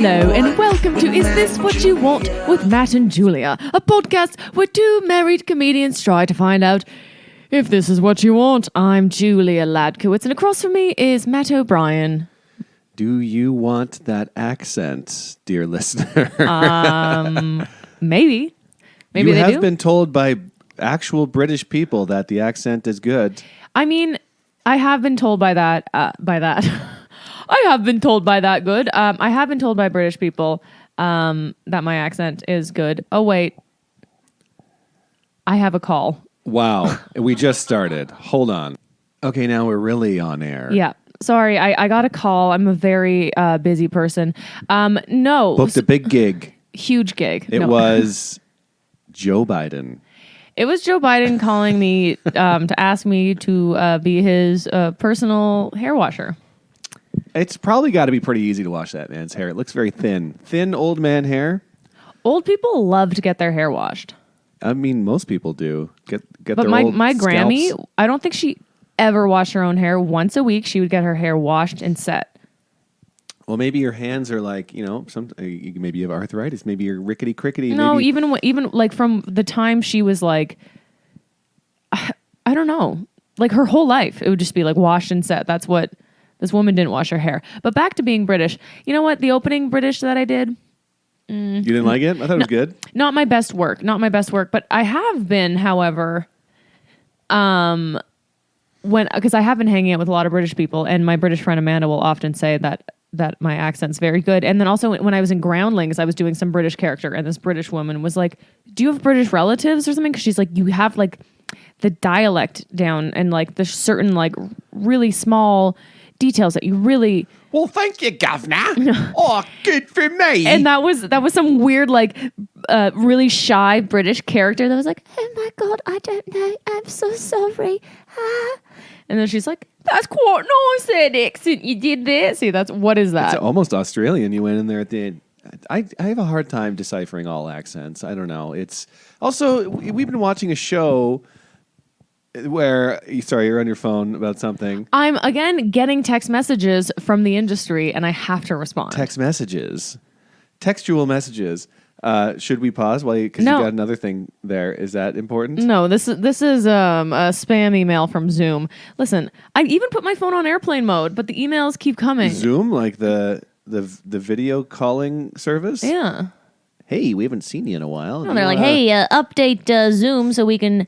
Hello and welcome to Is This What You Want with Matt and Julia, a podcast where two married comedians try to find out if this is what you want. I'm Julia Ladkowitz and across from me is Matt O'Brien. Do you want that accent, dear listener? Maybe you they have do. been told by actual British people that the accent is good. I mean, I have been told by that. I have been told by that good. I have been told by British people that my accent is good. Oh, wait. I have a call. Wow. We just started. Hold on. Okay, now we're really on air. Yeah. Sorry, I got a call. I'm a very busy person. No. Booked a big gig. Huge gig. It was Joe Biden. It was Joe Biden calling me to ask me to be his personal hair washer. It's probably got to be pretty easy to wash that man's hair. It looks very thin. Thin old man hair. Old people love to get their hair washed. I mean, most people do. Get But their my old Grammy, scalps. I don't think she ever washed her own hair. Once a week, she would get her hair washed and set. Well, maybe your hands are like, maybe you have arthritis. Maybe you're rickety crickety. No, maybe even like from the time she was like, I don't know, like her whole life, it would just be like washed and set. That's what this woman didn't wash her hair. But back to being British. You know what? The opening British that I did, You didn't like it? I thought it was good. not my best work. But I have been, however, because I have been hanging out with a lot of British people, and my British friend Amanda will often say that my accent's very good. And then also when I was in Groundlings, I was doing some British character, and this British woman was like, "Do you have British relatives or something?" Because she's like, "You have like the dialect down and like the certain like really small details that you really." Well, thank you, Governor. Oh, good for me. And that was some weird like really shy British character that was like, "Oh my God, I don't know. I'm so sorry." And then she's like, "That's quite nice, that accent you did there." See, what is that? It's almost Australian. You went in there at the end. I have a hard time deciphering all accents. I don't know. It's also, we've been watching a show where, sorry, you're on your phone about something. I'm again getting text messages from the industry, and I have to respond. Textual messages. Should we pause because No. you got another thing there? Is that important? No, this is a spam email from Zoom. Listen, I even put my phone on airplane mode, but the emails keep coming. Zoom, like the video calling service? Yeah. Hey, we haven't seen you in a while. No, they're like, "Hey, update Zoom so we can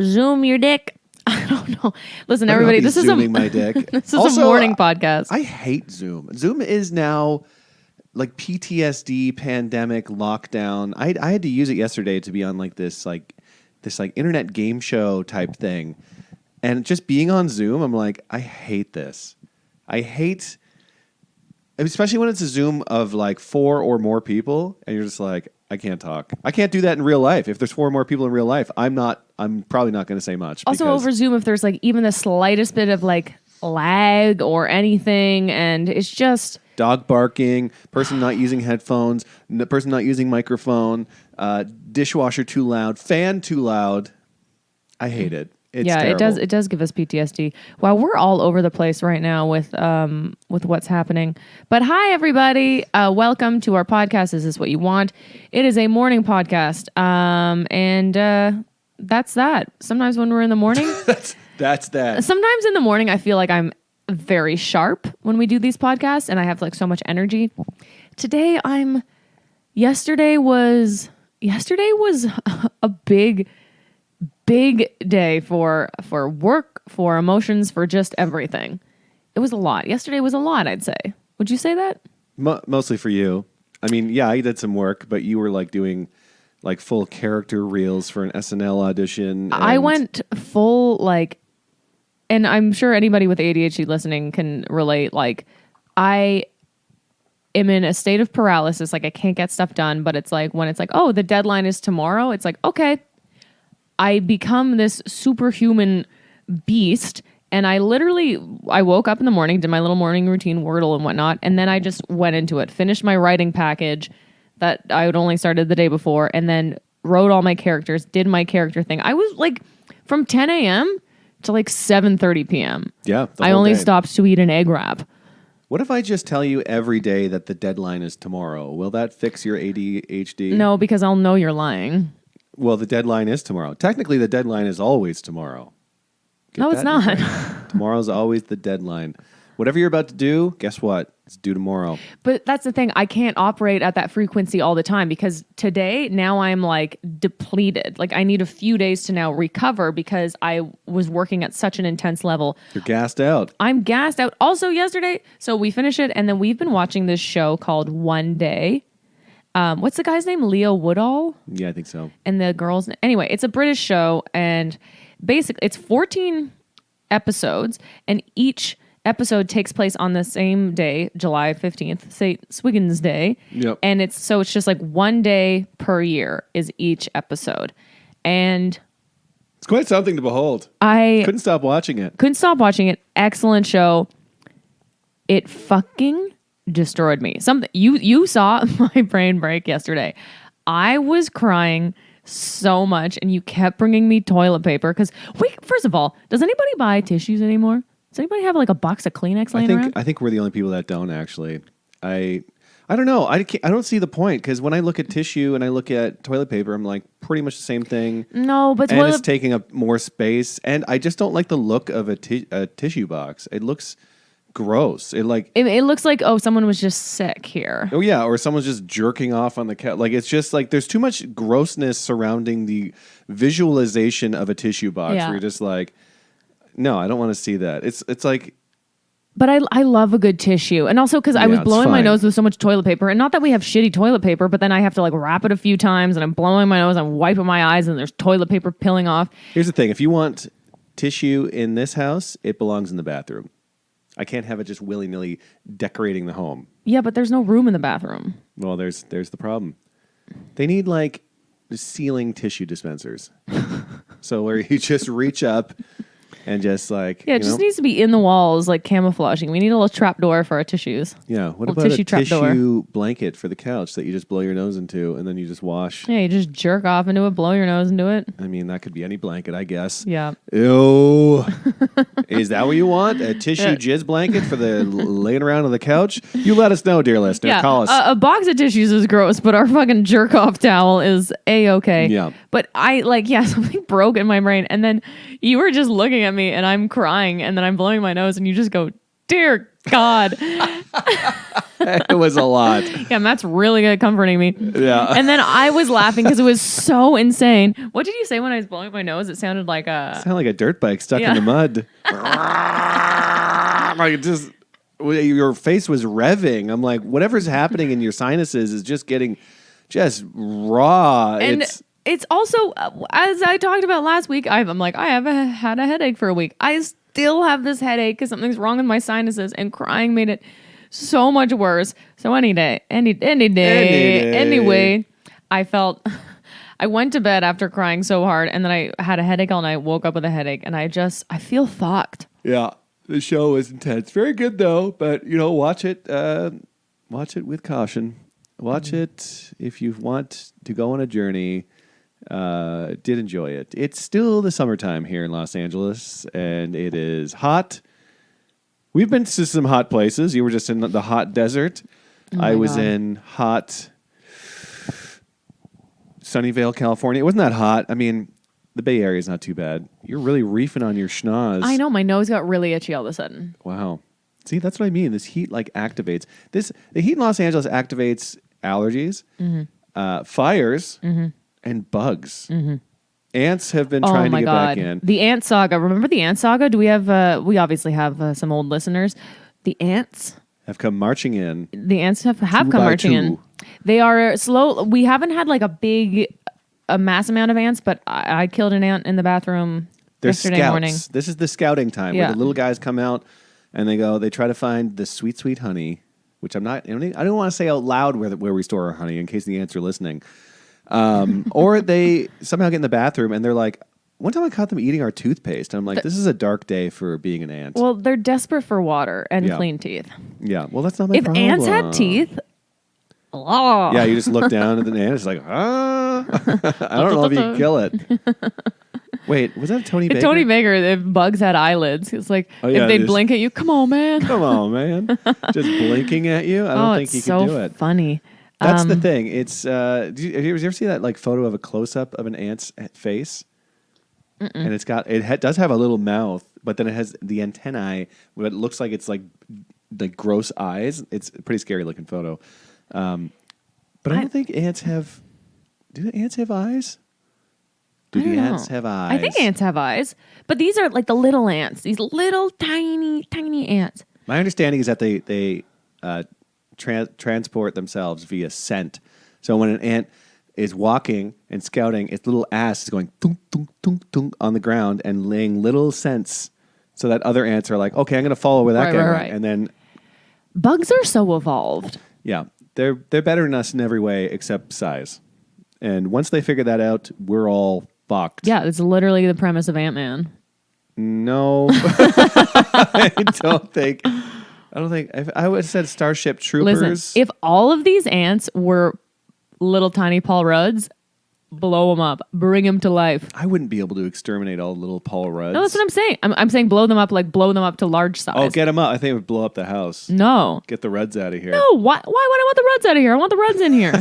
zoom your dick." I don't know. Listen, everybody, this is zooming my dick. this is Also, a morning podcast. I hate Zoom. Zoom is now like PTSD, pandemic, lockdown. I had to use it yesterday to be on this internet game show type thing. And just being on Zoom, I'm like, I hate this. Especially when it's a Zoom of like 4 or more people, and you're just like, I can't talk. I can't do that in real life. If there's 4 or more people in real life, I'm probably not going to say much. Also over Zoom, if there's like even the slightest bit of like lag or anything, and it's just dog barking, person not using headphones, person not using microphone, dishwasher too loud, fan too loud. I hate it. It's terrible. It does give us PTSD. Wow, we're all over the place right now with what's happening. But hi everybody, welcome to our podcast. Is This What You Want? It is a morning podcast, and that's that. Sometimes when we're in the morning, that's that. Sometimes in the morning, I feel like I'm very sharp when we do these podcasts, and I have like so much energy. Today, Yesterday was a big day for work, for emotions, for just everything. It was a lot. Yesterday was a lot, I'd say. Would you say that? Mostly for you. I mean, yeah, I did some work, but you were like doing like full character reels for an SNL audition. I went full like, and I'm sure anybody with ADHD listening can relate. Like, I am in a state of paralysis. Like, I can't get stuff done, but it's like when it's like, oh, the deadline is tomorrow. It's like, okay. I become this superhuman beast, and I woke up in the morning, did my little morning routine, Wordle and whatnot, and then I just went into it, finished my writing package that I had only started the day before, and then wrote all my characters, did my character thing. I was like from 10 a.m. to like 7:30 p.m. Yeah. I only stopped to eat an egg wrap. What if I just tell you every day that the deadline is tomorrow? Will that fix your ADHD? No, because I'll know you're lying. Well, the deadline is tomorrow. Technically, the deadline is always tomorrow. Get No, it's that? not. Tomorrow's always the deadline. Whatever you're about to do, guess what? It's due tomorrow. But that's the thing. I can't operate at that frequency all the time because today, now I'm like depleted. Like I need a few days to now recover because I was working at such an intense level. You're gassed out. I'm gassed out. Also, yesterday, so we finished it, and then we've been watching this show called One Day. What's the guy's name? Leo Woodall? Yeah, I think so. And the girls. Anyway, it's a British show, and basically, it's 14 episodes, and each episode takes place on the same day, July 15th, St. Swithin's Day. Yep. And it's just like one day per year is each episode. And It's quite something to behold. I Couldn't stop watching it. couldn't stop watching it. Excellent show. It fucking destroyed me. Something you saw my brain break yesterday. I was crying so much, and you kept bringing me toilet paper because first of all, does anybody buy tissues anymore? Does anybody have like a box of Kleenex laying around? I think we're the only people that don't actually. I don't know. I don't see the point because when I look at tissue and I look at toilet paper, I'm like pretty much the same thing. No, but And it's taking up more space, and I just don't like the look of a tissue box. It looks gross. It looks like someone was just sick here. oh yeah, or someone's just jerking off on the couch. Like it's just like there's too much grossness surrounding the visualization of a tissue box. Yeah. Where you're just like, no, I don't want to see that. It's like. But I love a good tissue. And also because I was it's blowing my fine. nose with so much toilet paper. And not that we have shitty toilet paper, but then I have to like wrap it a few times and I'm blowing my nose, I'm wiping my eyes, and there's toilet paper peeling off. Here's the thing. If you want tissue in this house, it belongs in the bathroom. I can't have it just willy-nilly decorating the home. Yeah, but there's no room in the bathroom. Well, there's the problem. They need like ceiling tissue dispensers. So where you just reach up and just like Yeah, it just needs to be in the walls, like camouflaging. We need a little trap door for our tissues. yeah. What little about tissue a trapdoor. tissue blanket for the couch that you just blow your nose into and then you just wash? Yeah, you just jerk off into it, blow your nose into it. I mean, that could be any blanket, I guess. Yeah. Ew. Is that what you want? A tissue jizz blanket for the laying around on the couch? You let us know, dear listener. Yeah, Call us. a box of tissues is gross, but our fucking jerk off towel is a-okay. Yeah. But something broke in my brain, and then you were just looking at me, and I'm crying, and then I'm blowing my nose, and you just go, "Dear God." It was a lot. Yeah, Matt's really good at comforting me. Yeah. And then I was laughing because it was so insane. What did you say when I was blowing my nose? It sounded like Sound like a dirt bike stuck Yeah. in the mud. Like it just your face was revving. I'm like, whatever's happening in your sinuses is just getting just raw. And it's also, as I talked about last week, I'm like, I haven't had a headache for a week. I still have this headache because something's wrong with my sinuses, and crying made it so much worse. So any day. Anyway, I went to bed after crying so hard, and then I had a headache all night, woke up with a headache, and I feel fucked. yeah, the show was intense. Very good though, but watch it with caution. Watch it if you want to go on a journey. Did enjoy it. It's still the summertime here in Los Angeles, and it is hot. We've been to some hot places. You were just in the hot desert. I was God. in hot Sunnyvale, California. It wasn't that hot. I mean, the Bay Area is not too bad. You're really reefing on your schnoz. I know, my nose got really itchy all of a sudden. Wow. See, that's what I mean. This heat activates. The heat in Los Angeles activates allergies, fires, and bugs. Ants have been trying to get back in. The ant saga. Remember the ant saga? Do we have, we obviously have some old listeners. The ants Have come marching in. The ants have Two come by marching in. two. They are slow. We haven't had like a mass amount of ants, but I killed an ant in the bathroom They're yesterday scouts. morning. This is the scouting time Yeah. where the little guys come out and they try to find the sweet, sweet honey, which I don't want to say out loud where we store our honey in case the ants are listening. Or they somehow get in the bathroom and they're like, one time I caught them eating our toothpaste. And I'm like, this is a dark day for being an ant. Well, they're desperate for water and Yeah. clean teeth. Yeah, well, that's not my If problem. ants had teeth, oh. Yeah, you just look down at the ant. It's like, I don't know if you can kill it. Wait, was that a Tony Baker? Tony Baker, if bugs had eyelids, it's like Oh, yeah, if they'd just- blink at you, come on, man. Come on, man. Just blinking at you? I don't think it's you so can do it. funny. That's the thing. It's have you ever see that like photo of a close up of an ant's face? And it's got does have a little mouth, but then it has the antennae. What it looks like it's like gross eyes. It's a pretty scary looking photo. But I don't think ants have. Do the ants have eyes? Do I don't the know. ants have eyes? I think ants have eyes, but these are like the little ants. These little tiny ants. My understanding is that they transport themselves via scent. So when an ant is walking and scouting, its little ass is going thunk, thunk, thunk, thunk on the ground and laying little scents so that other ants are like, okay, I'm going to follow where that guy went. Right. And then, Bugs are so evolved. yeah, they're better than us in every way except size. And once they figure that out, we're all fucked. Yeah, it's literally the premise of Ant-Man. No, I don't think. I would have said Starship Troopers. Listen, if all of these ants were little tiny Paul Rudds, blow them up, bring them to life. I wouldn't be able to exterminate all the little Paul Rudds. No, that's what I'm saying. I'm saying blow them up, like blow them up to large size. Oh, get them up. I think it would blow up the house. No. Get the Rudds out of here. No, why would I want the Rudds out of here? I want the Rudds in here.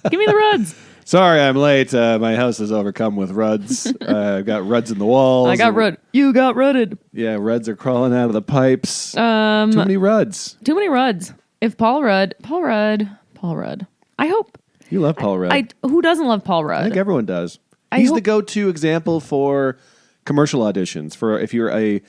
Give me the Rudds. Sorry, I'm late. My house is overcome with Rudds. I've got Rudds in the walls. I got Rudd. You got Rudded. Yeah, Rudds are crawling out of the pipes. Too many Rudds. Too many Rudds. If Paul Rudd. I hope. You love Paul Rudd. Who doesn't love Paul I Rudd? think everyone does. I He's the hope- go-to example for commercial auditions. For if you're a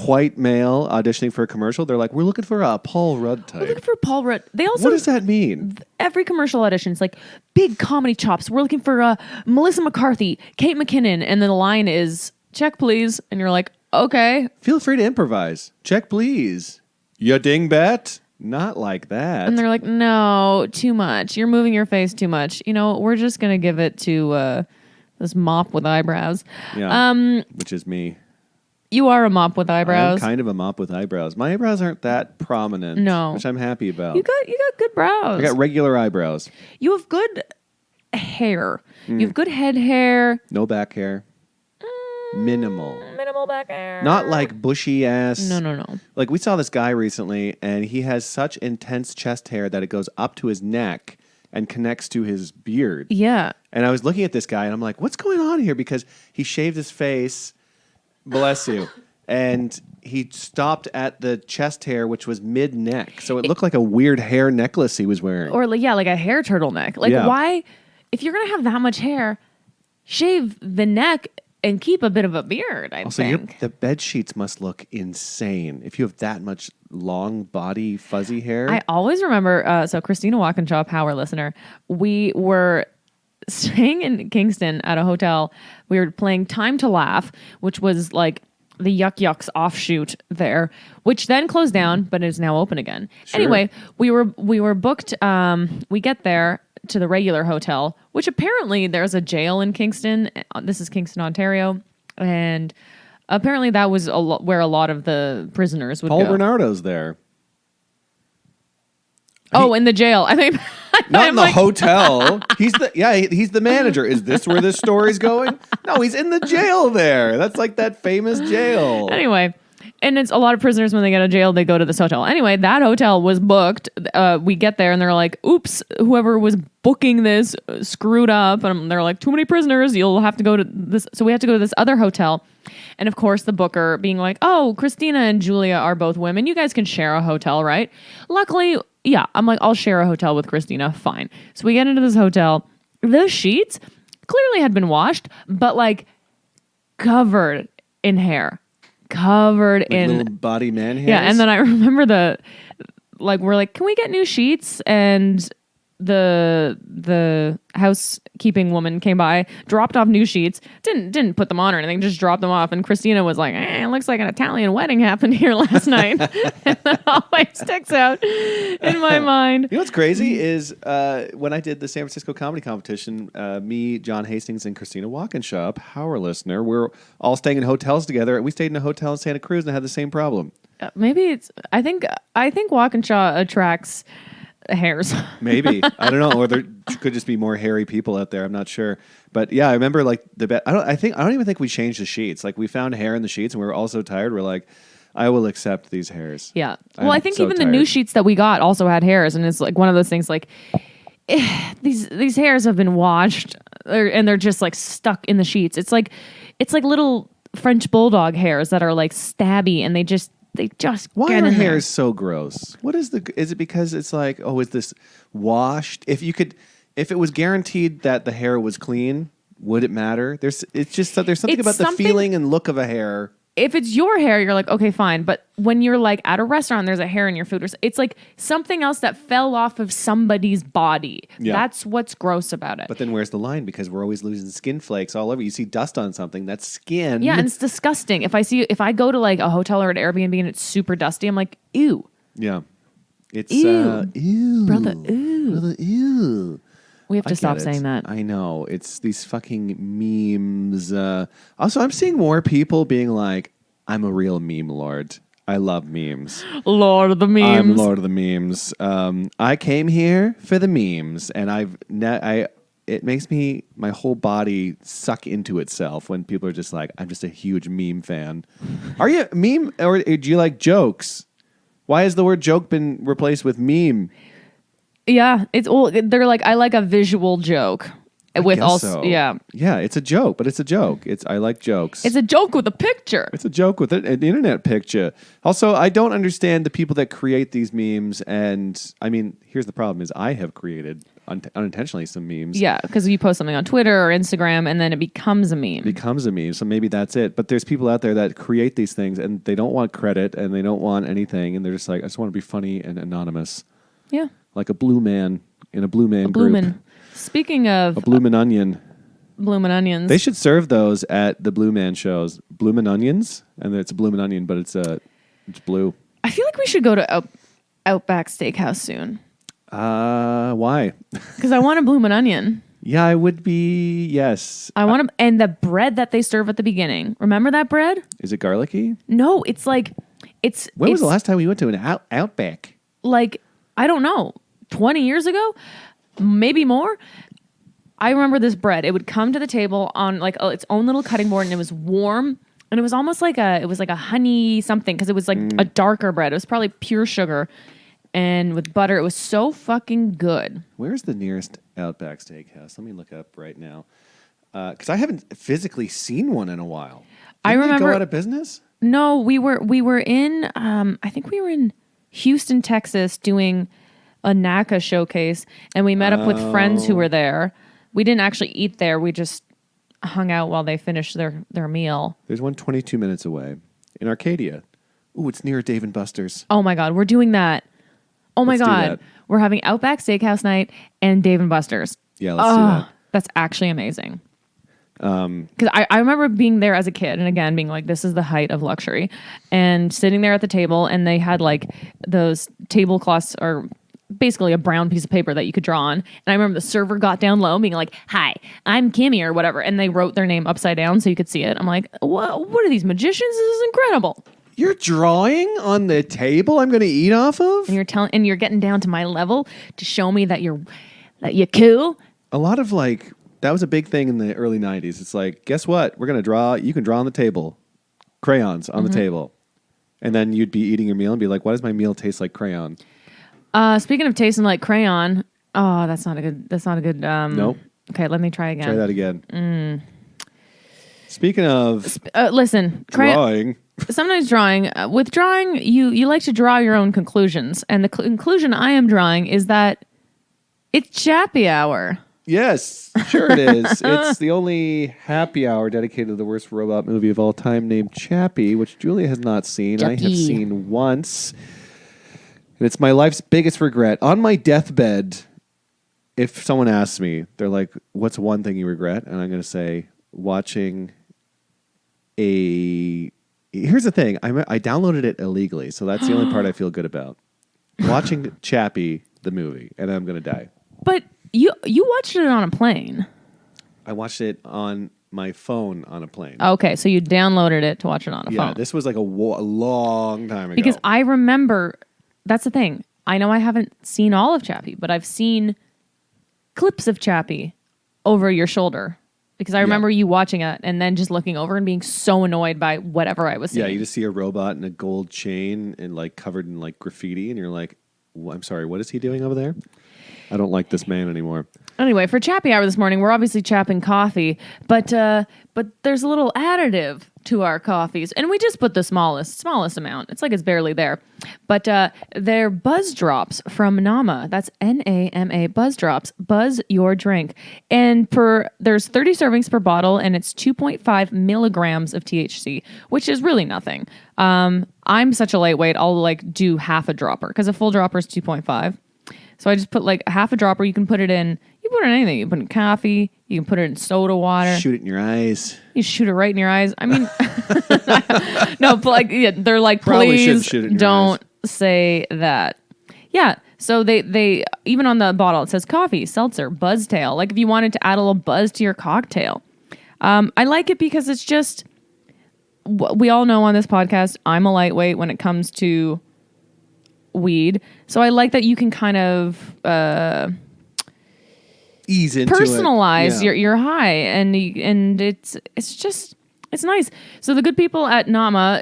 white male auditioning for a commercial, they're like, we're looking for a Paul Rudd type. We're looking for Paul Rudd. They also What does that mean? every commercial audition is like big comedy chops. We're looking for Melissa McCarthy, Kate McKinnon, and then the line is check please, and you're like, okay. Feel free to improvise. Check, please. You dingbat? Not like that. And they're like, no, too much. You're moving your face too much. You know, we're just gonna give it to this mop with eyebrows. Yeah, which is me. You are a mop with I'm eyebrows. kind of a mop with eyebrows. My eyebrows aren't that prominent. No. Which I'm happy about. You got good brows. I got regular eyebrows. You have good hair. You have good head hair. No back hair. Minimal. Minimal back hair. Not like bushy ass. No. Like we saw this guy recently and he has such intense chest hair that it goes up to his neck and connects to his beard. Yeah. And I was looking at this guy and I'm like, what's going on here? Because he shaved his face. Bless you. And he stopped at the chest hair, which was mid-neck. So it looked like a weird hair necklace he was wearing. Or like a hair turtleneck. Like Yeah. why, if you're gonna have that much hair, shave the neck and keep a bit of a beard. I Also, think. the bed sheets must look insane if you have that much long body fuzzy hair. I always remember. So Christina Walkinshaw, power listener, we were staying in Kingston at a hotel. We were playing Time to Laugh, which was like the Yuck Yucks offshoot there, which then closed down, but is now open again. Sure. Anyway, we were booked. We get there to the regular hotel, which apparently there's a jail in Kingston. This is Kingston, Ontario, and apparently that was where a lot of the prisoners would Paul go. Bernardo's there. Oh, in the jail. I think Not in I'm the like- hotel. He's the manager. Is this where this story's going? No, he's in the jail there. That's like that famous jail. Anyway, and it's a lot of prisoners when they get out of jail, they go to this hotel. Anyway, that hotel was booked. We get there and they're like, oops, whoever was booking this screwed up. And they're like, too many prisoners. You'll have to go to this. So we have to go to this other hotel. And of course, the booker being like, oh, Christina and Julia are both women. You guys can share a hotel, right? Luckily, yeah, I'm like, I'll share a hotel with Christina. Fine. So we get into this hotel. The sheets clearly had been washed, but like covered in hair. Covered Like in little body man hairs. yeah, and then I remember we're like, can we get new sheets? And the housekeeping woman came by, dropped off new sheets, didn't put them on or anything, just dropped them off. And Christina was like, it looks like an Italian wedding happened here last night. And that always sticks out in my mind. You know what's crazy is when I did the San Francisco comedy competition, me, John Hastings, and Christina Walkinshaw, a power listener, we're all staying in hotels together. We stayed in a hotel in Santa Cruz and had the same problem. Maybe it's I think Walkinshaw attracts hairs. Maybe. I don't know. Or there could just be more hairy people out there. I'm not sure. But yeah, I remember like the bed. I don't even think we changed the sheets. Like we found hair in the sheets and we were all so tired. We're like, I will accept these hairs. Yeah. Well, I'm I think so even the new tired. sheets that we got also had hairs, and it's like one of those things like these hairs have been washed and they're just like stuck in the sheets. It's like little French bulldog hairs that are like stabby and they just Why get are in there. hairs so gross? What is is it because it's like, oh, is this washed? If it was guaranteed that the hair was clean, would it matter? There's something It's about the something- feeling and look of a hair. If it's your hair, you're like, okay, fine. But when you're like at a restaurant, and there's a hair in your food, it's like something else that fell off of somebody's body. Yeah. That's what's gross about it. But then where's the line? Because we're always losing skin flakes all over. You see dust on something, that's skin. Yeah, and it's disgusting. If I go to like a hotel or an Airbnb and it's super dusty, I'm like, ew. Yeah. It's Ew. ew. Brother, ew. Brother, ew. We have I to get stop it. saying that. I know. It's these fucking memes. Also, I'm seeing more people being like, I'm a real meme lord. I love memes. Lord of the memes. I'm Lord of the memes. I came here for the memes, and it makes my whole body suck into itself when people are just like, I'm just a huge meme fan. Are you a meme, or do you like jokes? Why has the word joke been replaced with meme? Yeah, they're like, I like a visual joke. With Guess also, so. yeah. Yeah, it's a joke, but it's a joke. I like jokes. It's a joke with a picture. It's a joke with an internet picture. Also, I don't understand the people that create these memes. And I mean, here's the problem: is I have created unintentionally some memes. Yeah, because you post something on Twitter or Instagram and then it becomes a meme. It becomes a meme. So maybe that's it. But there's people out there that create these things and they don't want credit and they don't want anything, and they're just like, I just want to be funny and anonymous, Yeah. like a blue man in a blue man group. Bloomin'. Speaking of A bloomin' onion. bloomin' onions. They should serve those at the Blue Man shows. Bloomin' onions, and it's a bloomin' onion, but it's blue. I feel like we should go to Outback Steakhouse soon. Why? Because I want a bloomin' onion. Yeah, I would be. Yes. I want to, and the bread that they serve at the beginning. Remember that bread? Is it garlicky? No, it's like When was it's the last time we went to an Outback? like, I don't know, 20 years ago, maybe more. I remember this bread. It would come to the table on like its own little cutting board, and it was warm, and it was almost like a honey something, because it was like a darker bread. It was probably pure sugar, and with butter. It was so fucking good. Where's the nearest Outback Steakhouse? Let me look up right now, because I haven't physically seen one in a while. I Didn't they remember- go out of business. No, we were in I think we were in Houston, Texas, doing a NACA showcase, and we met up with friends who were there. We didn't actually eat there. We just hung out while they finished their meal. There's one 22 minutes away in Arcadia. Ooh, it's near Dave and Buster's. Oh my God, we're doing that. Oh my Let's do God. that. We're having Outback Steakhouse night and Dave and Buster's. Yeah, let's do that. That's actually amazing. Because I remember being there as a kid, and again being like, this is the height of luxury, and sitting there at the table, and they had like those tablecloths, or basically a brown piece of paper that you could draw on. And I remember the server got down low being like, hi, I'm Kimmy or whatever, and they wrote their name upside down so you could see it. I'm like, what are these magicians? This is incredible. You're drawing on the table I'm going to eat off of? And you're getting down to my level to show me that you're cool. A lot of that was a big thing in the early 90s. It's like, guess what? We're going to draw. You can draw on the table. Crayons on the table. And then you'd be eating your meal and be like, why does my meal taste like crayon? Speaking of tasting like crayon, that's not a good. Nope. Okay, let me try again. Try that again. Speaking of Listen, drawing, sometimes drawing. With drawing, you like to draw your own conclusions, and the conclusion I am drawing is that it's Chappy Hour. yes, sure it is. It's the only happy hour dedicated to the worst robot movie of all time, named Chappie, which Julia has not seen. I have Chappie. seen once. And it's my life's biggest regret. On my deathbed, if someone asks me, they're like, what's one thing you regret? And I'm going to say, watching a... Here's the thing. I downloaded it illegally, so that's the only part I feel good about. Watching Chappie, the movie, and I'm going to die. But you watched it on a plane. I watched it on my phone on a plane. Okay, so you downloaded it to watch it on a Yeah, phone. this was like a long time ago. Because I remember, that's the thing. I know I haven't seen all of Chappie, but I've seen clips of Chappie over your shoulder because I remember you watching it and then just looking over and being so annoyed by whatever I was seeing. Yeah, you just see a robot in a gold chain and like covered in like graffiti, and you're like, I'm sorry, what is he doing over there? I don't like this man anymore. Anyway, for Chappie Hour this morning, we're obviously chapping coffee, but there's a little additive to our coffees, and we just put the smallest amount. It's like it's barely there. But they're Buzz Drops from Nama. That's Nama Buzz Drops. Buzz your drink. And there's 30 servings per bottle, and it's 2.5 milligrams of THC, which is really nothing. I'm such a lightweight, I'll like do half a dropper because a full dropper is 2.5. So I just put like half a dropper. You can put it in anything. You can put it in coffee. You can put it in soda water. Shoot it in your eyes. You shoot it right in your eyes. I mean, no, but like, yeah, they're like, Probably please shoot it in your don't say that. Yeah. So they even on the bottle, it says coffee, seltzer, buzztail. Like if you wanted to add a little buzz to your cocktail. I like it because it's just, we all know on this podcast, I'm a lightweight when it comes to weed. So I like that you can kind of ease into personalize it. Yeah. your high, and it's nice. So the good people at Nama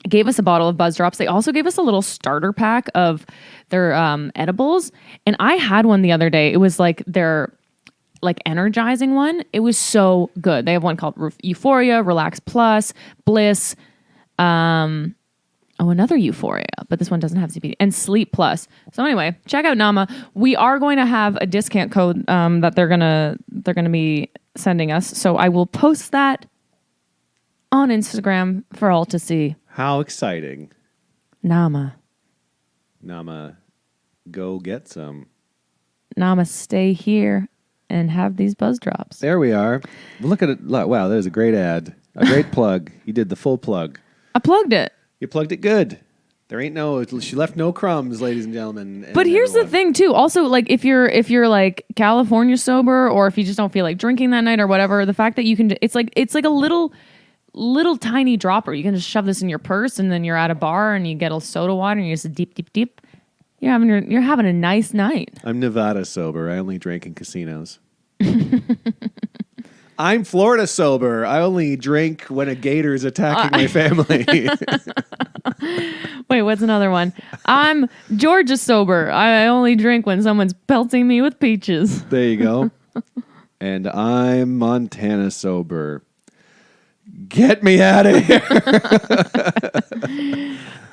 gave us a bottle of Buzz Drops. They also gave us a little starter pack of their edibles, and I had one the other day. It was like their like energizing one. It was so good. They have one called Euphoria, Relax Plus, Bliss, another Euphoria, but this one doesn't have CBD, and Sleep Plus. So anyway, check out Nama. We are going to have a discount code that they're gonna be sending us. So I will post that on Instagram for all to see. How exciting. Nama, go get some. Nama, stay here and have these Buzz Drops. There we are. Look at it. Wow, there's a great ad. A great plug. You did the full plug. I plugged it. You plugged it good. She left no crumbs, ladies and gentlemen. But here's the thing too. Also, like if you're like California sober, or if you just don't feel like drinking that night or whatever, the fact that you can, it's like a little tiny dropper. You can just shove this in your purse, and then you're at a bar and you get a soda water and you just deep. You're having a nice night. I'm Nevada sober. I only drink in casinos. I'm Florida sober. I only drink when a gator is attacking my family. Wait, what's another one? I'm Georgia sober. I only drink when someone's pelting me with peaches. There you go. And I'm Montana sober. Get me out of here.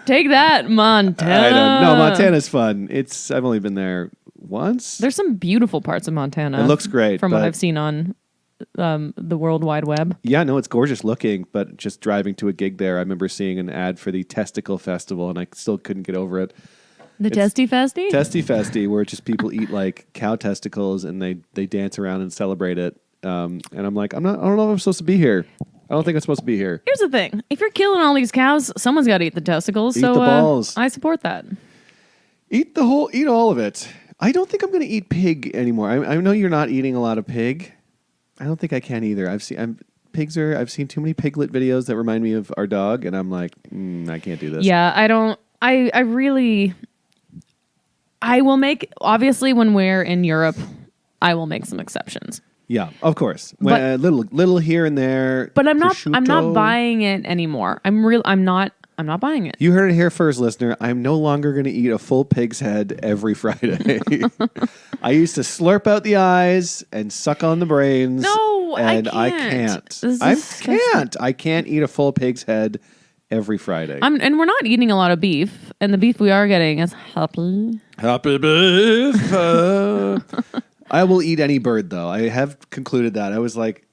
Take that, Montana. I don't know. Montana's fun. I've only been there once. There's some beautiful parts of Montana. It looks great. From what I've seen on the World Wide Web. Yeah, no, it's gorgeous looking, but just driving to a gig there, I remember seeing an ad for the Testicle Festival, and I still couldn't get over it. The Testy Festy? Testy Festy, where just people eat like cow testicles and they dance around and celebrate it. And I'm like, I don't know if I'm supposed to be here. I don't think I'm supposed to be here. Here's the thing. If you're killing all these cows, someone's got to eat the testicles. Eat the balls. I support that. Eat all of it. I don't think I'm going to eat pig anymore. I know you're not eating a lot of pig. I don't think I can either. I've seen too many piglet videos that remind me of our dog, and I'm like, I can't do this. Yeah, I will make, obviously when we're in Europe, I will make some exceptions. Yeah, of course. Little here and there. But I'm not buying it anymore. I'm not buying it. You heard it here first, listener. I'm no longer going to eat a full pig's head every Friday. I used to slurp out the eyes and suck on the brains. No, and I can't. I can't eat a full pig's head every Friday. And we're not eating a lot of beef, and the beef we are getting is happy beef. I will eat any bird, though. I have concluded that. I was like,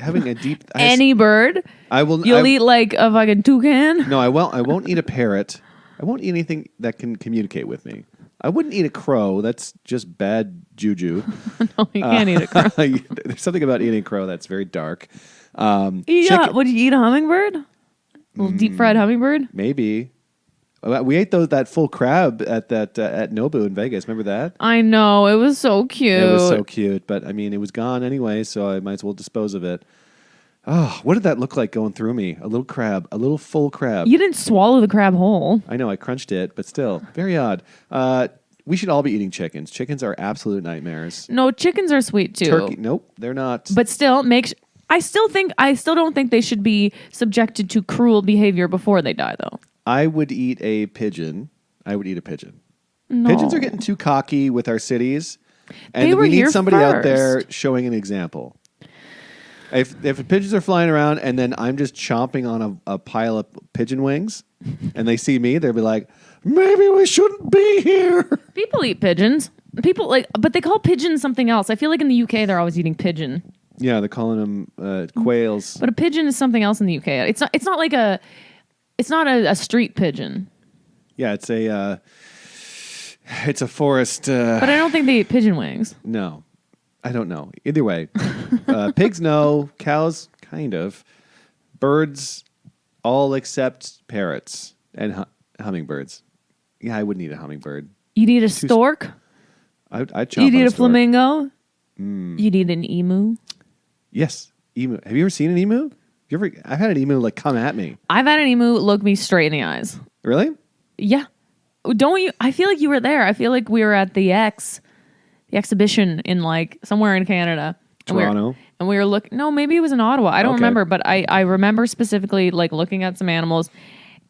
having a deep... bird? You'll eat like a fucking toucan? No, I won't eat a parrot. I won't eat anything that can communicate with me. I wouldn't eat a crow. That's just bad juju. No, you can't eat a crow. There's something about eating a crow that's very dark. Would you eat a hummingbird? A little deep fried hummingbird? Maybe. We ate that full crab at Nobu in Vegas. Remember that? I know. It was so cute. It was so cute. But, I mean, it was gone anyway, so I might as well dispose of it. Oh, what did that look like going through me? A little crab, a little full crab. You didn't swallow the crab whole. I know I crunched it, but still, very odd. We should all be eating chickens. Chickens are absolute nightmares. No, chickens are sweet too. Turkey, nope, they're not. But still, I still don't think they should be subjected to cruel behavior before they die, though. I would eat a pigeon. I would eat a pigeon. No. Pigeons are getting too cocky with our cities, and They were we need here somebody out there first. showing an example. If pigeons are flying around and then I'm just chomping on a pile of pigeon wings, and they see me, they'll be like, maybe we shouldn't be here. People eat pigeons. But they call pigeons something else. I feel like in the UK they're always eating pigeon. Yeah, they're calling them quails. But a pigeon is something else in the UK. It's not like a street pigeon. Yeah, it's a forest. But I don't think they eat pigeon wings. No, I don't know. Either way, pigs no, cows kind of, birds all except parrots and hummingbirds. Yeah, I wouldn't eat a hummingbird. You'd eat a stork. I'd chomp You'd on eat a stork. flamingo. You'd eat an emu. Yes, emu. Have you ever seen an emu? I've had an emu like come at me. I've had an emu look me straight in the eyes. Really? Yeah. Don't you? I feel like you were there. I feel like we were at the exhibition in like somewhere in Canada. Toronto. And we were looking. No, maybe it was in Ottawa. I don't Okay. remember, but I remember specifically like looking at some animals,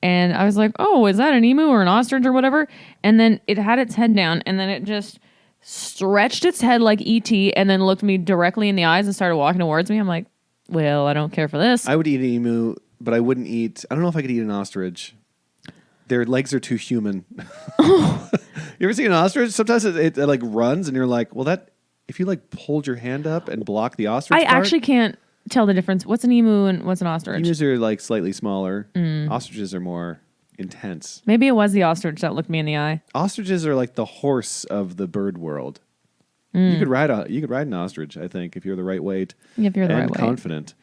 and I was like, "Oh, is that an emu or an ostrich or whatever?" And then it had its head down, and then it just stretched its head like ET, and then looked me directly in the eyes and started walking towards me. I'm like, "Well, I don't care for this." I would eat an emu, but I wouldn't eat. I don't know if I could eat an ostrich. Their legs are too human. You ever see an ostrich? Sometimes it like runs, and you're like, well, that if you like hold your hand up and block the ostrich. I part, actually can't tell the difference. What's an emu and what's an ostrich? emus are like slightly smaller. Mm. Ostriches are more intense. Maybe it was the ostrich that looked me in the eye. Ostriches are like the horse of the bird world. You could ride an ostrich, I think, if you're the right weight. If you're the and right weight. confident.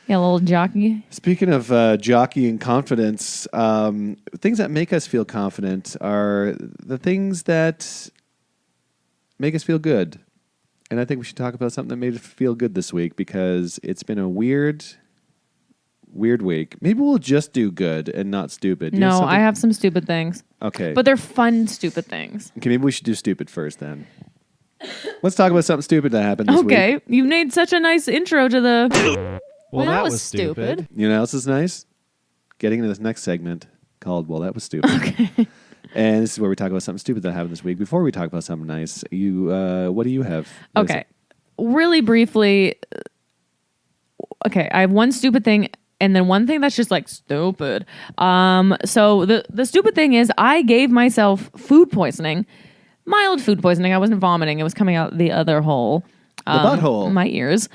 Yeah, a little jockey. Speaking of jockey and confidence, things that make us feel confident are the things that make us feel good. And I think we should talk about something that made us feel good this week because it's been a weird week. Maybe we'll just do good and not stupid. Do you No, something- I have some stupid things. Okay. But they're fun, stupid things. Okay, maybe we should do stupid first then. Let's talk about something stupid that happened this week. Okay. You made such a nice intro to the. Well, that that was was stupid. stupid. You know what else is nice? Getting into this next segment called Well, That Was Stupid. Okay. And this is where we talk about something stupid that happened this week. Before we talk about something nice, what do you have? What is Okay. it? Really briefly. Okay. I have one stupid thing and then one thing that's just like stupid. So the stupid thing is I gave myself food poisoning, mild food poisoning. I wasn't vomiting. It was coming out the other hole. The butthole. My ears.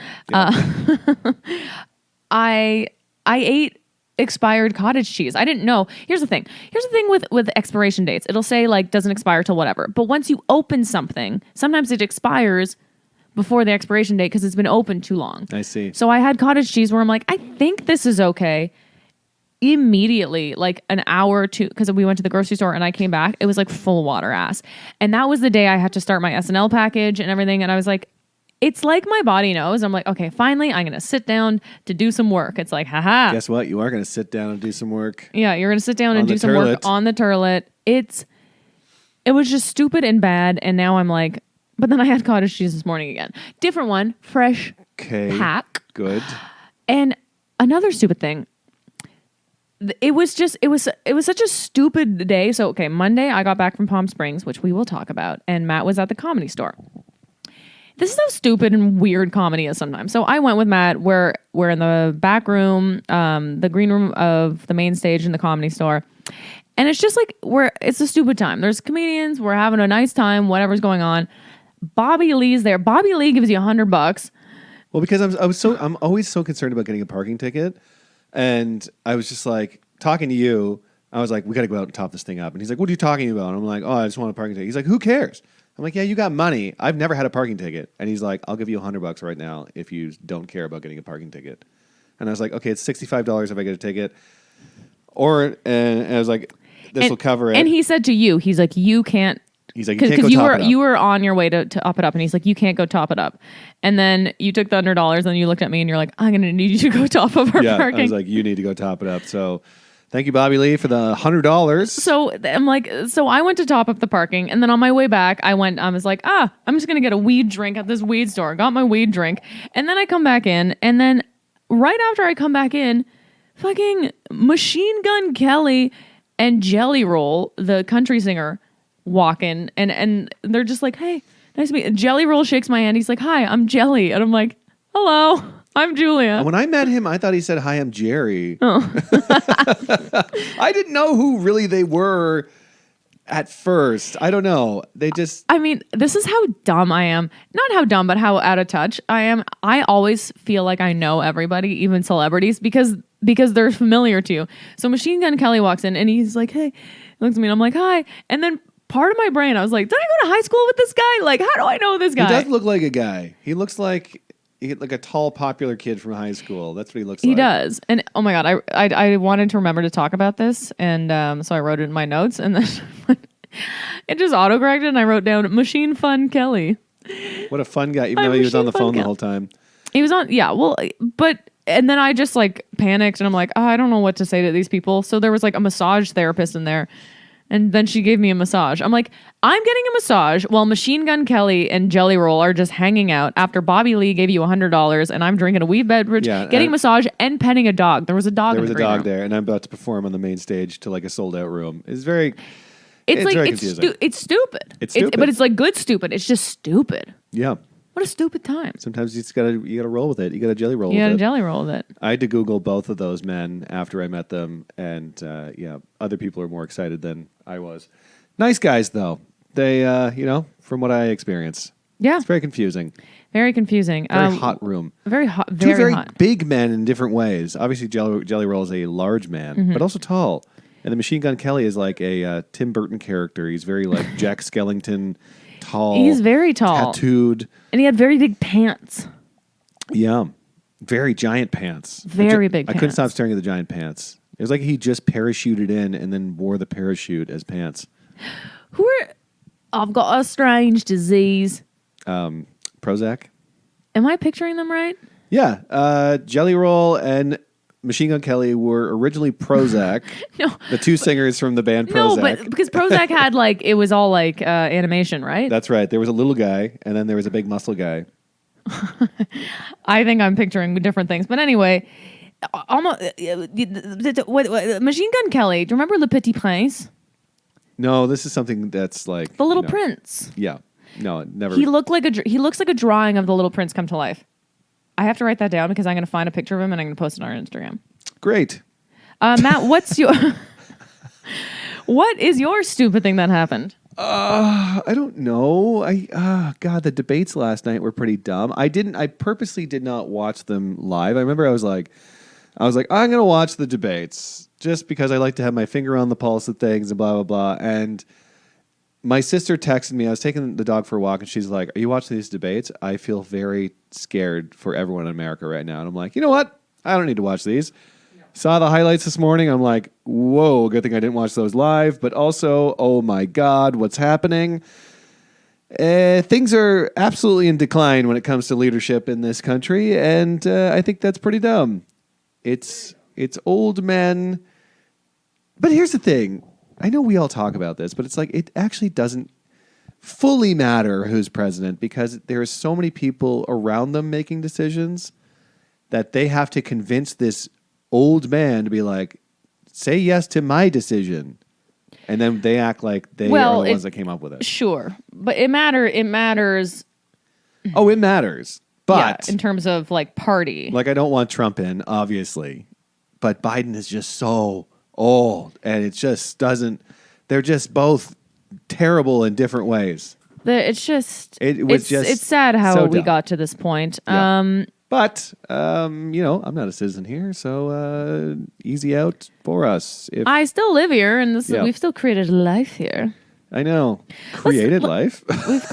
I ate expired cottage cheese. I didn't know. Here's the thing with expiration dates. It'll say like doesn't expire till whatever. But once you open something, sometimes it expires before the expiration date because it's been open too long. I see. So I had cottage cheese where I'm like, I think this is okay. Immediately, like an hour or two, because we went to the grocery store and I came back, it was like full water ass. And that was the day I had to start my SNL package and everything. And I was like, it's like my body knows. I'm like, okay, finally, I'm going to sit down to do some work. It's like, haha. Guess what? You are going to sit down and do some work. Yeah, you're going to sit down and On do the some work turlet. on the turlet. It was just stupid and bad. And now I'm like, but then I had cottage cheese this morning again. Different one, fresh Okay. pack. Good. And another stupid thing. It was such a stupid day. So, okay, Monday I got back from Palm Springs, which we will talk about, and Matt was at the Comedy Store. This is how stupid and weird comedy is sometimes. So I went with Matt. We're in the back room, the green room of the main stage in the Comedy Store. And it's just like it's a stupid time. There's comedians, we're having a nice time, whatever's going on. Bobby Lee's there. Bobby Lee gives you $100. Well, because I'm always so concerned about getting a parking ticket, and I was just like talking to you. I was like, we got to go out and top this thing up. And he's like, what are you talking about? And I'm like, oh, I just want a parking ticket. He's like, who cares? I'm like, yeah, you got money. I've never had a parking ticket. And he's like, I'll give you $100 right now if you don't care about getting a parking ticket. And I was like, okay, it's $65 if I get a ticket. And I was like, this will cover it. And he said to you, he's like, you can't He's like, you can't go you top were it up. you were on your way to up it up, and he's like, you can't go top it up. And then you took the $100, and you looked at me, and you're like, I'm gonna need you to go top up our yeah, parking. I was like, you need to go top it up. So thank you, Bobby Lee, for the $100. So I'm like, so I went to top up the parking, and then on my way back, I was like, I'm just gonna get a weed drink at this weed store. Got my weed drink, and then I come back in, and then right after I come back in, fucking Machine Gun Kelly and Jelly Roll, the country singer, walk in, and they're just like, hey, nice to meet you. Jelly Roll shakes my hand. He's like, hi, I'm Jelly, and I'm like, hello, I'm Julia. And when I met him, I thought he said, hi, I'm Jerry. Oh. I didn't know who really they were at first. I don't know. They just... I mean, this is how dumb I am. Not how dumb, but how out of touch I am. I always feel like I know everybody, even celebrities, because they're familiar to you. So Machine Gun Kelly walks in and he's like, hey, looks at me and I'm like, hi. And then part of my brain, I was like, did I go to high school with this guy? Like, how do I know this guy? He does look like a guy. He looks like a tall, popular kid from high school. That's what he looks like. He does. And oh my God, I wanted to remember to talk about this. And so I wrote it in my notes and then it just autocorrected and I wrote down Machine Fun Kelly. What a fun guy, even though he was on the phone the whole time. He was on, yeah, well, but, and then I just like panicked and I'm like, I don't know what to say to these people. So there was like a massage therapist in there. And then she gave me a massage. I'm like, I'm getting a massage while Machine Gun Kelly and Jelly Roll are just hanging out after Bobby Lee gave you $100 and I'm drinking a wee beverage, getting a massage and petting a dog. There was a dog. There in was the a dog room. there, and I'm about to perform on the main stage to like a sold out room. It's like very it's confusing. it's stupid. It's stupid. But it's like good stupid. It's just stupid. Yeah. What a stupid time. Sometimes you gotta roll with it. You gotta jelly roll You with got a it. Jelly Roll with it. I had to Google both of those men after I met them, and other people are more excited than I was. Nice guys, though. They, from what I experienced, Yeah. it's very confusing. Very confusing. Very hot room. Very hot. Two very hot. big men in different ways. Obviously, Jelly Roll is a large man, Mm-hmm. but also tall. And the Machine Gun Kelly is like a Tim Burton character. He's very like Jack Skellington, tall. He's very tall. Tattooed. And he had very big pants. Yeah. Very giant pants. Very big I couldn't pants. stop staring at the giant pants. It was like he just parachuted in and then wore the parachute as pants. I've got a strange disease. Prozac? Am I picturing them right? Yeah. Jelly Roll and Machine Gun Kelly were originally Prozac. No. The two singers from the band Prozac. No, but because Prozac had like, it was all like animation, right? That's right. There was a little guy, and then there was a big muscle guy. I think I'm picturing different things. But anyway, almost, Machine Gun Kelly, do you remember Le Petit Prince? No, this is something that's like... The Little Prince. Yeah. No, never... He looks like a drawing of the Little Prince come to life. I have to write that down because I'm going to find a picture of him and I'm going to post it on our Instagram. Great. Matt, what is your stupid thing that happened? I don't know. God, the debates last night were pretty dumb. I purposely did not watch them live. I remember I was like, I'm going to watch the debates just because I like to have my finger on the pulse of things and blah, blah, blah. And my sister texted me. I was taking the dog for a walk and she's like, are you watching these debates? I feel very scared for everyone in America right now. And I'm like, you know what? I don't need to watch these. Saw the highlights this morning. I'm like, whoa, good thing I didn't watch those live. But also, oh my God, what's happening? Things are absolutely in decline when it comes to leadership in this country. And I think that's pretty dumb. It's old men. But here's the thing. I know we all talk about this, but it's like it actually doesn't fully matter who's president because there are so many people around them making decisions that they have to convince this old man to be like, say yes to my decision. And then they act like they are the ones that came up with it. Sure. But it matters. Oh, it matters. But in terms of like party. like I don't want Trump in, obviously. But Biden is just so old and it just doesn't, they're just both terrible in different ways. It's just it's sad how so we dumb. got to this point. Yeah. But, I'm not a citizen here, so easy out for us. I still live here, and Yeah. we've still created a life here. I know. Created life? We've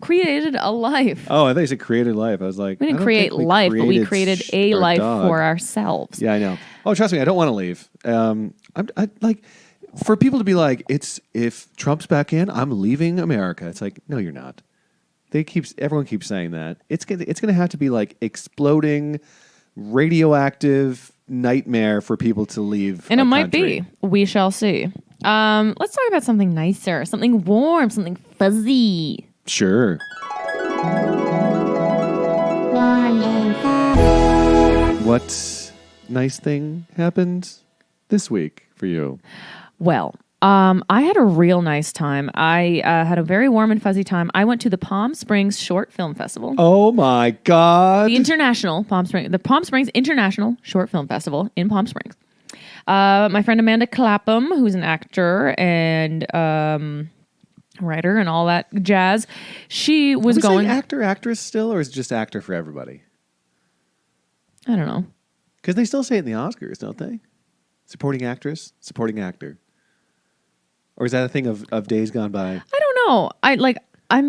created a life. Oh, I thought you said created life. I was like, We didn't I don't create think we life, but we created a our life dog. for ourselves. Yeah, I know. Oh, trust me, I don't want to leave. for people to be like, it's if Trump's back in, I'm leaving America. It's like, no, you're not. Everyone keeps saying that. It's gonna have to be like exploding, radioactive nightmare for people to leave. And a it might country. be. We shall see. Let's talk about something nicer, something warm, something fuzzy. Sure. What nice thing happened this week for you? Well, I had a real nice time. I had a very warm and fuzzy time. I went to the Palm Springs Short Film Festival. Oh my God. The Palm Springs International Short Film Festival in Palm Springs. My friend Amanda Clapham, who's an actor and writer and all that jazz, she was going. Actor, actress still, or is it just actor for everybody? I don't know. Because they still say it in the Oscars, don't they? Supporting actress, supporting actor. Or is that a thing of days gone by? I don't know.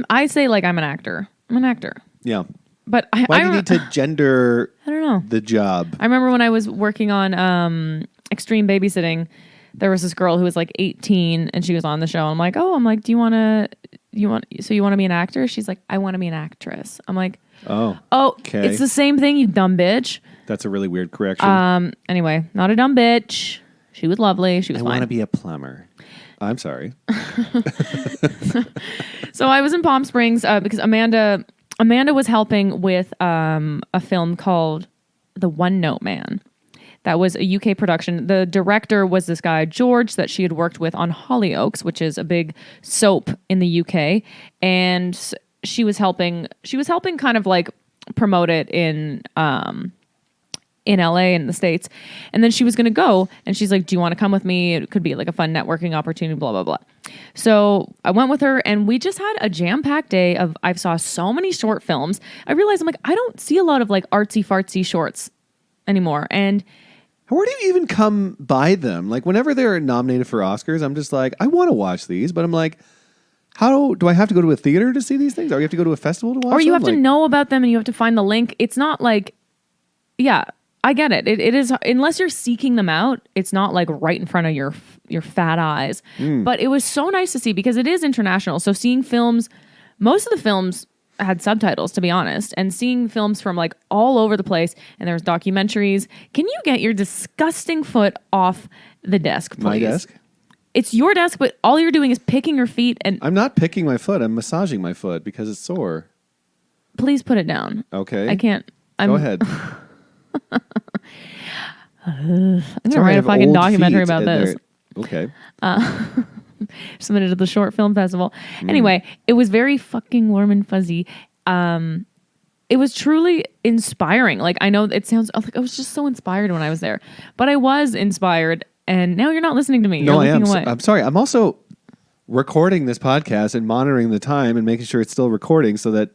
I say like I'm an actor. I'm an actor. Yeah. But Why do you need to gender I don't know. the job? I remember when I was working on Extreme Babysitting, there was this girl who was like 18 and she was on the show. I'm like, do you want to be an actor? She's like, I want to be an actress. I'm like, Oh, okay. It's the same thing, you dumb bitch. That's a really weird correction. Anyway, not a dumb bitch. She was lovely. She was fine. I want to be a plumber. I'm sorry. So I was in Palm Springs because Amanda was helping with a film called The One Note Man. That was a UK production. The director was this guy, George, that she had worked with on Hollyoaks, which is a big soap in the UK. And she was helping kind of like promote it in LA and the States. And then she was going to go and she's like, do you want to come with me? It could be like a fun networking opportunity, blah, blah, blah. So I went with her and we just had a jam-packed day I saw so many short films. I realized I'm like, I don't see a lot of like artsy fartsy shorts anymore. And where do you even come by them? Like whenever they're nominated for Oscars, I'm just like, I want to watch these, but I'm like, how do I have to go to a theater to see these things? Or you have to go to a festival to watch them? Or you have to know about them and you have to find the link. It's not like, yeah, I get it. It is, unless you're seeking them out, it's not like right in front of your fat eyes. But it was so nice to see because it is international. So seeing films, most of the films had subtitles, to be honest, and seeing films from like all over the place, and there's documentaries. Can you get your disgusting foot off the desk, please? My desk? It's your desk, but all you're doing is picking your feet and... I'm not picking my foot. I'm massaging my foot because it's sore. Please put it down. Okay. I can't... Go ahead. I'm going to write a fucking documentary about this. Okay. Submitted to the Short Film Festival. Anyway, it was very fucking warm and fuzzy. It was truly inspiring. Like, I know it sounds like I was just so inspired when I was there, but I was inspired. And now you're not listening to me. No, you're I am. away. I'm sorry. I'm also recording this podcast and monitoring the time and making sure it's still recording so that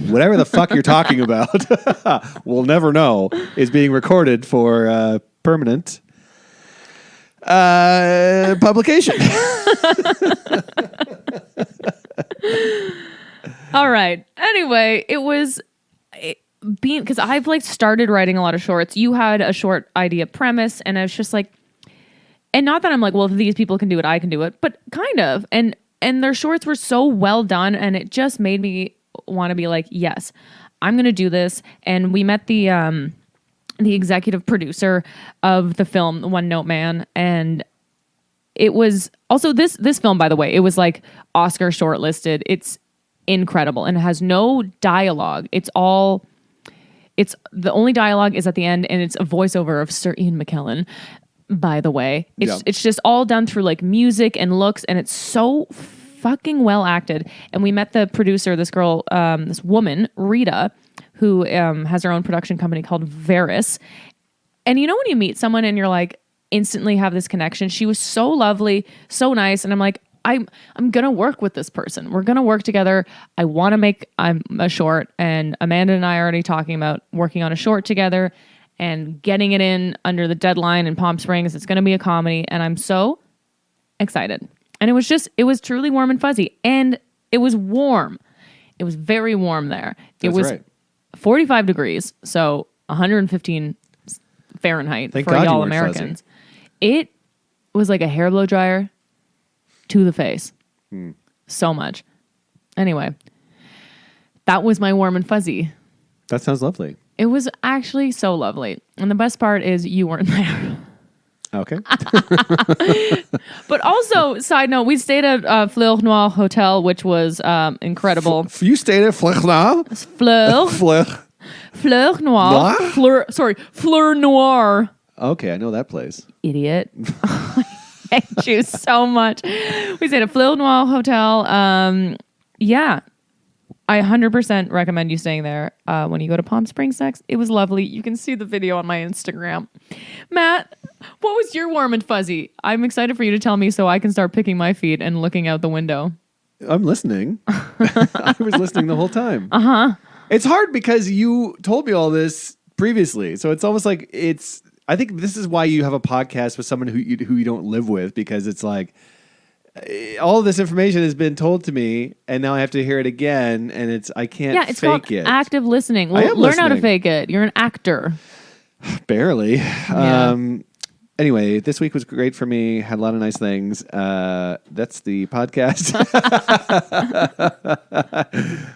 whatever the fuck you're talking about, we'll never know, is being recorded for permanent publication. All right. Anyway, it was because I've like started writing a lot of shorts. You had a short idea premise, and I was just like, and not that I'm like, well, if these people can do it, I can do it, but kind of. And their shorts were so well done, and it just made me want to be like, yes, I'm going to do this. And we met the executive producer of the film, One Note Man, and it was also this film, by the way, it was like Oscar shortlisted. It's incredible, and it has no dialogue. It's the only dialogue is at the end, and it's a voiceover of Sir Ian McKellen. By the way, it's just all done through like music and looks, and it's so fucking well acted. And we met the producer, this girl, this woman, Rita, who has her own production company called Varys. And you know when you meet someone and you're like instantly have this connection? She was so lovely, so nice, and I'm like, I'm gonna work with this person. We're gonna work together. I want to make a short, and Amanda and I are already talking about working on a short together and getting it in under the deadline in Palm Springs. It's gonna be a comedy, and I'm so excited. And it was truly warm and fuzzy, and it was warm. It was very warm there. It was 45 degrees, so 115 Fahrenheit for y'all Americans. was like a hair blow dryer to the face. So much. Anyway, that was my warm and fuzzy. That sounds lovely. It was actually so lovely. And the best part is you weren't there. Okay. But also, side note, we stayed at Fleur Noir Hotel, which was incredible. You stayed at Fleur Noir? Fleur Noir. Fleur Noir. Okay, I know that place. Idiot. I hate you so much. We stayed at Fleur Noir Hotel. Yeah. I 100% recommend you staying there when you go to Palm Springs next. It was lovely. You can see the video on my Instagram. Matt, what was your warm and fuzzy? I'm excited for you to tell me so I can start picking my feet and looking out the window. I'm listening. I was listening the whole time. Uh-huh. It's hard because you told me all this previously. So it's almost like I think this is why you have a podcast with someone who you don't live with, because it's like all of this information has been told to me and now I have to hear it again and I can't it's fake called it. Active listening. I am Learn how to listening. fake it. You're an actor. Barely. Yeah. Anyway, this week was great for me. Had a lot of nice things. That's the podcast.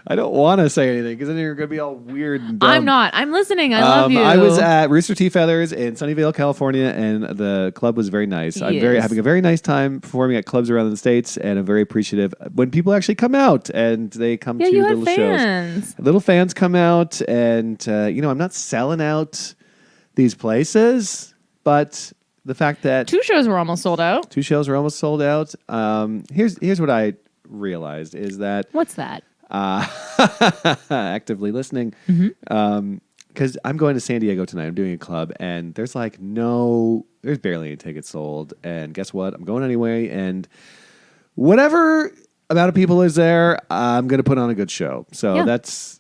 I don't want to say anything because then you're going to be all weird and dumb. I'm not. I'm listening. I love you. I was at Rooster Tea Feathers in Sunnyvale, California, and the club was very nice. I'm Yes. having a very nice time performing at clubs around the States, and I'm very appreciative when people actually come out and they come to you little had shows. fans. Little fans come out, and I'm not selling out these places, but the fact that 2 shows were almost sold out. 2 shows are almost sold out. Here's what I realized is that What's that? actively listening, Mm-hmm. because I'm going to San Diego tonight. I'm doing a club, and there's barely any tickets sold. And guess what? I'm going anyway, and whatever amount of people is there, I'm going to put on a good show. So that's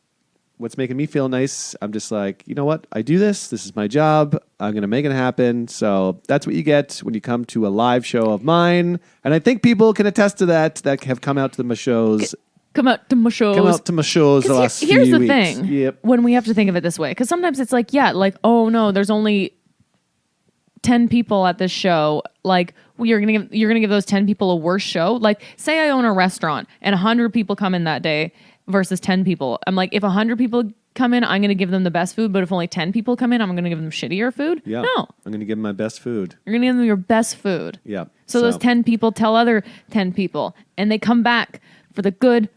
what's making me feel nice. I'm just like, you know what? I do this. This is my job. I'm going to make it happen. So that's what you get when you come to a live show of mine. And I think people can attest to that have come out to my shows. Come out to my shows. Come out to my shows the last few Here's the weeks. thing. Yep. When we have to think of it this way, because sometimes it's like, oh no, there's only 10 people at this show. Like, you're gonna give those 10 people a worse show. Like, say I own a restaurant and 100 people come in that day versus 10 people. I'm like, if 100 people come in, I'm gonna give them the best food. But if only 10 people come in, I'm gonna give them shittier food. Yeah. No, I'm going to give them my best food. you're gonna give them your best food. Yeah. So those 10 people tell other 10 people, and they come back for the good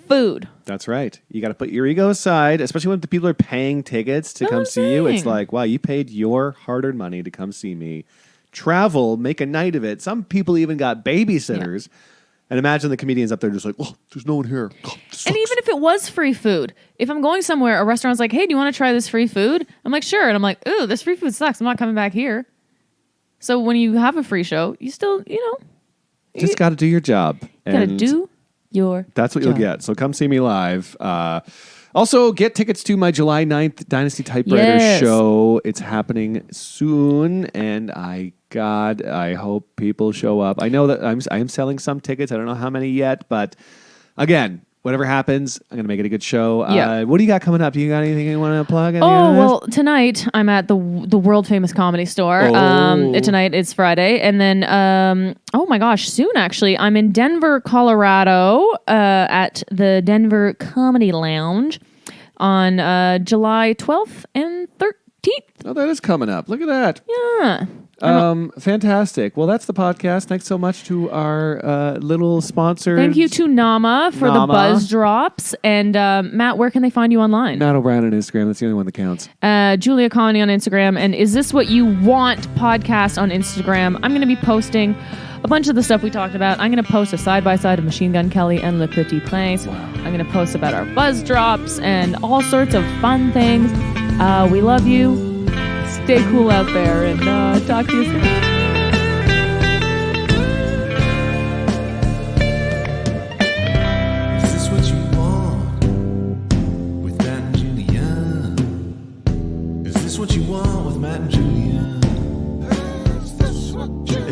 food. That's right. You got to put your ego aside, especially when the people are paying tickets to come see you. It's saying. like, wow, you paid your hard-earned money to come see me. Travel, make a night of it. Some people even got babysitters. And imagine the comedians up there just like, oh, there's no one here. Oh, this And sucks. even if it was free food, if I'm going somewhere, a restaurant's like, hey, do you want to try this free food? I'm like, sure. And I'm like, ooh, this free food sucks. I'm not coming back here. So when you have a free show, you still, Just got to do your job. gotta And do your that's what job. you'll get. So come see me live. Also, get tickets to my July 9th Dynasty Typewriter Yes. show. It's happening soon, and I hope people show up. I know that I am selling some tickets. I don't know how many yet, but again, whatever happens, I'm going to make it a good show. Yeah. What do you got coming up? Do you got anything you want to plug? Oh, well, tonight I'm at the world famous Comedy Store. Oh. Tonight it's Friday. And then, oh my gosh, soon actually, I'm in Denver, Colorado at the Denver Comedy Lounge on July 12th and 13th. Oh, that is coming up. Look at that. Yeah. Fantastic. Well, that's the podcast. Thanks so much to our little sponsors. Thank you to Nama for the Nama. buzz drops. And Matt, where can they find you online? Matt O'Brien on Instagram. That's the only one that counts. Julia Connie on Instagram. And Is This What You Want podcast on Instagram. I'm going to be posting a bunch of the stuff we talked about. I'm going to post a side-by-side of Machine Gun Kelly and Le Petit Prince. I'm going to post about our buzz drops and all sorts of fun things. We love you. Stay cool out there, and talk to you soon. Is this what you want with Matt and Julia? Is this what you want with Matt and Julia? Is this what you want?